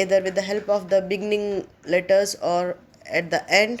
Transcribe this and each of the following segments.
either with the help of the beginning letters or at the end।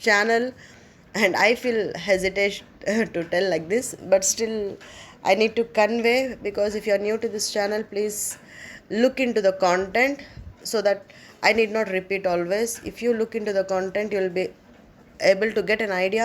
channel, and I feel hesitation to tell like this, but still I need to convey, because if you are new to this channel, please look into the content so that I need not repeat always. If you look into the content, you will be able to get an idea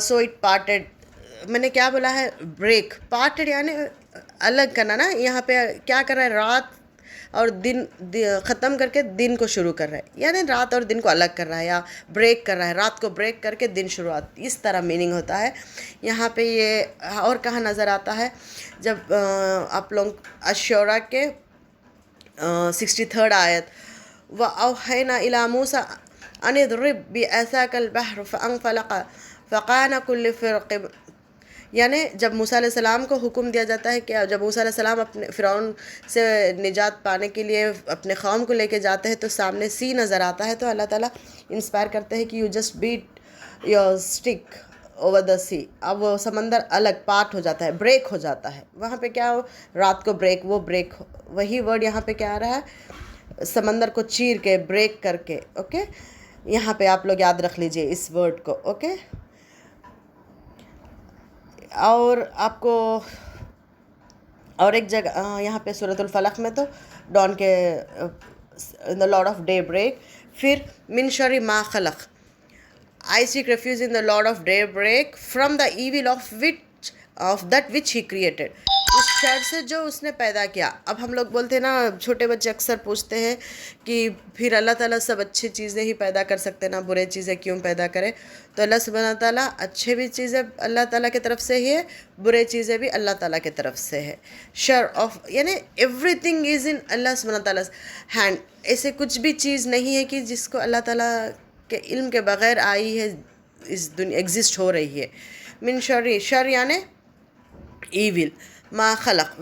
so it parted. میں نے کیا بولا ہے؟ Break. Parted یعنی الگ کرنا نا. یہاں پہ کیا کر رہا ہے؟ رات اور دن ختم کر کے دن کو شروع کر رہا ہے، یعنی رات اور دن کو الگ کر رہا ہے یا بریک کر رہا ہے، رات کو بریک کر کے دن شروعات، اس طرح میننگ ہوتا ہے. یہاں پہ یہ اور کہاں نظر آتا ہے؟ جب آپ لوگ الشورى کے 63 آیت، وَأَوْحَيْنَا إِلَىٰ مُوسَىٰ أَنِ اضْرِب بِعَصَاكَ الْبَحْرَ فَانْفَلَقَ فَكَانَ كُلُّ فِرْقٍ. یعنی جب موسیٰ علیہ السلام کو حکم دیا جاتا ہے کہ جب موسیٰ علیہ السلام اپنے فرعون سے نجات پانے کے لیے اپنے قوم کو لے کے جاتے ہیں تو سامنے سی نظر آتا ہے، تو اللہ تعالیٰ انسپائر کرتے ہیں کہ you just beat your stick over the sea. اب وہ سمندر الگ پارٹ ہو جاتا ہے، بریک ہو جاتا ہے. وہاں پہ کیا ہو؟ رات کو بریک، وہ بریک. وہی ورڈ یہاں پہ کیا آ رہا ہے؟ سمندر کو چیر کے، بریک کر کے. اوکے، یہاں پہ آپ لوگ یاد رکھ لیجئے اس ورڈ کو. اوکے، اور آپ کو اور ایک جگہ یہاں پہ سورۃ الفلق میں تو ڈان کے دا لارڈ آف ڈے بریک. پھر من شر ما خلق، I seek refuge in the Lord of daybreak from the evil of that which he created. اس شر سے جو اس نے پیدا کیا. اب ہم لوگ بولتے ہیں نا، چھوٹے بچے اکثر پوچھتے ہیں کہ پھر اللہ تعالیٰ سب اچھی چیزیں ہی پیدا کر سکتے نا، برے چیزیں کیوں پیدا کرے؟ تو اللہ سبحانہ تعالیٰ اچھے بھی چیزیں اللہ تعالیٰ کی طرف سے ہی ہے، برے چیزیں بھی اللہ تعالیٰ کی طرف سے ہے. شر آف یعنی ایوری تھنگ از ان اللہ سبحانہ تعالیٰ ہینڈ. ایسے کچھ بھی چیز نہیں ہے کہ جس کو اللہ تعالیٰ کے علم کے بغیر آئی ہے، اس دنیا ایگزسٹ ہو رہی ہے. من شر یعنی ایول. ما خلق،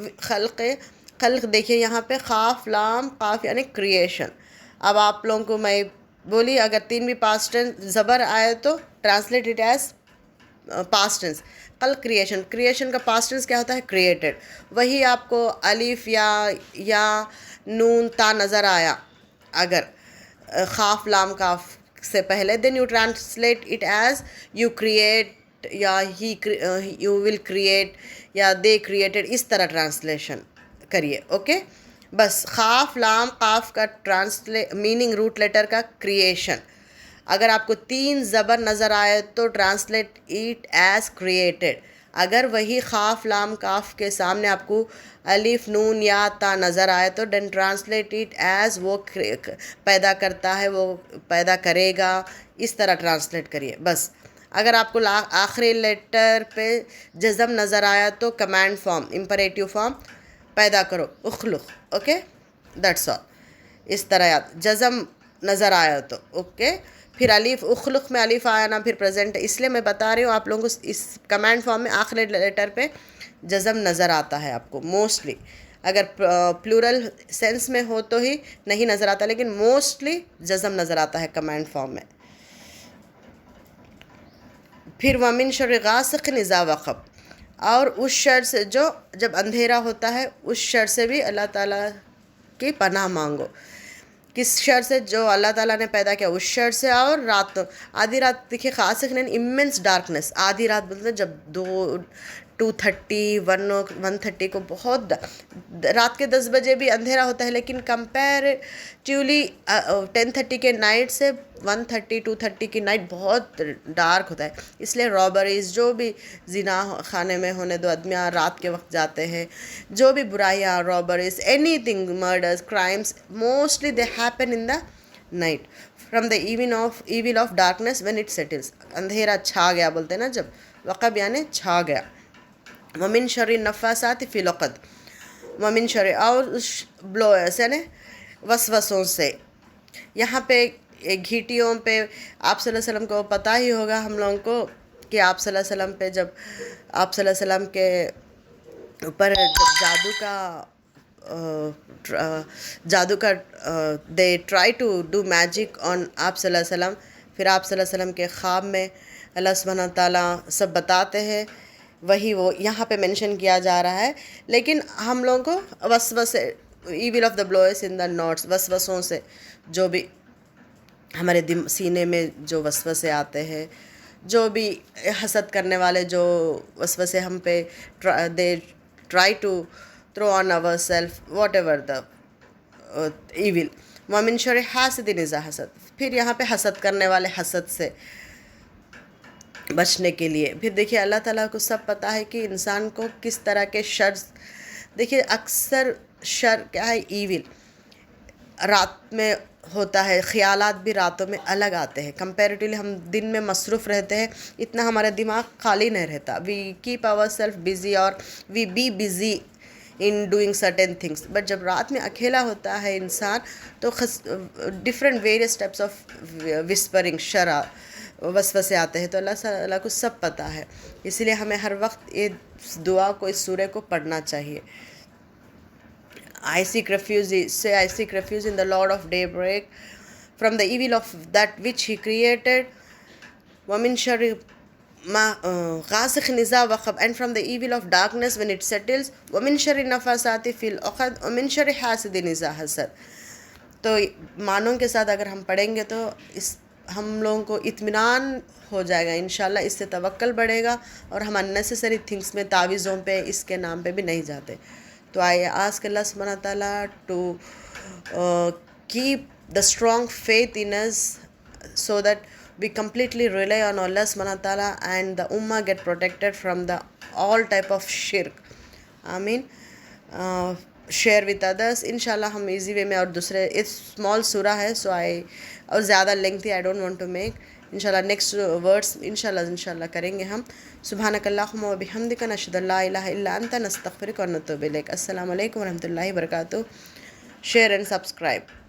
خلق دیکھیے یہاں پہ خاف لام قاف یعنی کریشن. اب آپ لوگوں کو میں بولی اگر 3 بھی پاسٹ ٹینس زبر آئے تو translate it as past tense. خلق کریشن، کریشن کا پاسٹ ٹینس کیا ہوتا ہے؟ کریٹڈ. وہی آپ کو الف یا نون تا نظر آیا اگر خاف لام کاف سے پہلے، then you translate it as you create یا یو ول کریٹ یا دے کریٹڈ، اس طرح ٹرانسلیشن کریے. اوکے، بس خاف لام قاف کا میننگ روٹ لیٹر کا کریشن. اگر آپ کو 3 زبر نظر آئے تو ٹرانسلیٹ اٹ ایز کریٹڈ. اگر وہی خاف لام کاف کے سامنے آپ کو الف نون یا تا نظر آئے تو دین ٹرانسلیٹ اٹ ایز وہ پیدا کرتا ہے، وہ پیدا کرے گا، اس طرح ٹرانسلیٹ کریے. بس اگر آپ کو آخری لیٹر پہ جزم نظر آیا تو کمانڈ فارم، امپریٹیو فارم پیدا کرو، اخلق. Okay, that's all. اس طرح یاد جزم نظر آیا تو اوکے. پھر الف، اخلق میں الف آیا نا، پھر پریزنٹ، اس لیے میں بتا رہی ہوں آپ لوگوں کو اس کمانڈ فارم میں آخری لیٹر پہ جزم نظر آتا ہے آپ کو موسٹلی. اگر پلورل سینس میں ہو تو ہی نہیں نظر آتا، لیکن موسٹلی جزم نظر آتا ہے کمانڈ فارم میں. پھر وَمِن شَرِّ غَاسِقٍ إِذَا وَقَبَ، اور اس شر سے جو جب اندھیرا ہوتا ہے، اس شر سے بھی اللہ تعالیٰ کی پناہ مانگو. کس شر سے؟ جو اللہ تعالیٰ نے پیدا کیا اس شر سے. اور رات، آدھی رات دیکھیے، خاص امینس ڈارکنیس. آدھی رات بولتے ہیں جب 2:30 1:30 کو بہت رات کے 10 بجے بھی اندھیرا ہوتا ہے، لیکن کمپیریٹیولی 10:30 کے نائٹ سے 1:30 2:30 کی نائٹ بہت ڈارک ہوتا ہے. اس لیے رابریز، جو بھی زنا خانے میں ہونے دو آدمیاں رات کے وقت جاتے ہیں، جو بھی برائیاں، robberies, anything, murders, crimes, mostly they happen in the night from the evil of darkness when it settles. اندھیرا چھا گیا بولتے ہیں نا جب، وقب یعنی چھا گیا. وَمِن شَرِّ النَّفَّاثَاتِ فِي الْعُقَدِ، وَمِن شَرِّ، اور بلوئرس یعنی وسوسوں سے. یہاں پہ گھیٹیوں پہ آپ صلی اللہ علیہ وسلم کو پتہ ہی ہوگا ہم لوگوں کو کہ آپ صلی اللہ علیہ وسلم پہ جب آپ صلی اللہ علیہ وسلم کے اوپر جادو کا they try to do magic on آپ صلی اللہ علیہ وسلم. پھر آپ صلی اللہ علیہ وسلم کے خواب میں اللہ سبحانہ تعالیٰ سب بتاتے ہیں، وہی وہ یہاں پہ مینشن کیا جا رہا ہے. لیکن ہم لوگوں کو وسوسے، evil of the blowers in the knots, وسوسوں سے، جو بھی ہمارے سینے میں جو وسوسے آتے ہیں، جو بھی حسد کرنے والے جو وسوسے ہم پہ they try to throw on our self whatever the evil. وَمِن شَرِّ حَاسِدٍ إِذَا حَسَد، پھر یہاں پہ حسد کرنے والے حسد سے. بچنے کے لیے. پھر دیکھیے اللہ تعالیٰ کو سب پتہ ہے کہ انسان کو کس طرح کے شر. دیکھیے اکثر شر کیا ہے؟ ایول رات میں ہوتا ہے. خیالات بھی راتوں میں الگ آتے ہیں. کمپیریٹیولی ہم دن میں مصروف رہتے ہیں، اتنا ہمارا دماغ خالی نہیں رہتا. We keep our self busy اور we be busy in doing certain things. But جب رات میں اکیلا ہوتا ہے انسان تو different various types of whispering وسوسے آتے ہیں. تو اللہ تعالیٰ کو سب پتہ ہے، اسی لیے ہمیں ہر وقت یہ دعا کو، اس سورہ کو پڑھنا چاہیے. I seek refuge, say I seek refuge in the Lord of daybreak from the evil of that which he created, وَمِن شَرِّ غَاسِقٍ إِذَا وَقَبَ, and from the evil of darkness when it settles, وَمِن شَرِّ النَّفَّاثَاتِ فِي الْعُقَدِ, وَمِن شَرِّ حَاسِدٍ إِذَا حَسَدَ. تو معنوں کے ساتھ اگر ہم پڑھیں گے تو ہم لوگوں کو اطمینان ہو جائے گا انشاءاللہ. اس سے توکل بڑھے گا اور ہم unnecessary تھنگس میں، تعویذوں پہ، اس کے نام پہ بھی نہیں جاتے. تو I ask Allah subhanahu wa ta'ala to keep the strong faith in us so that we completely rely on Allah subhanahu wa ta'ala and the ummah get protected from the all type of shirk. Ameen. Share with others انشاءاللہ. ہم easy way میں اور دوسرے small سورہ ہے so اور زیادہ lengthy I don't want to make. انشاءاللہ نیکسٹ ورڈس انشاءاللہ کریں گے ہم. سبحانک اللہم و بحمدک، نشہد ان لا الہ الا انت، نستغفرک و نتوب الیک. السلام علیکم و رحمۃ اللہ وبرکاتہ. Share and subscribe.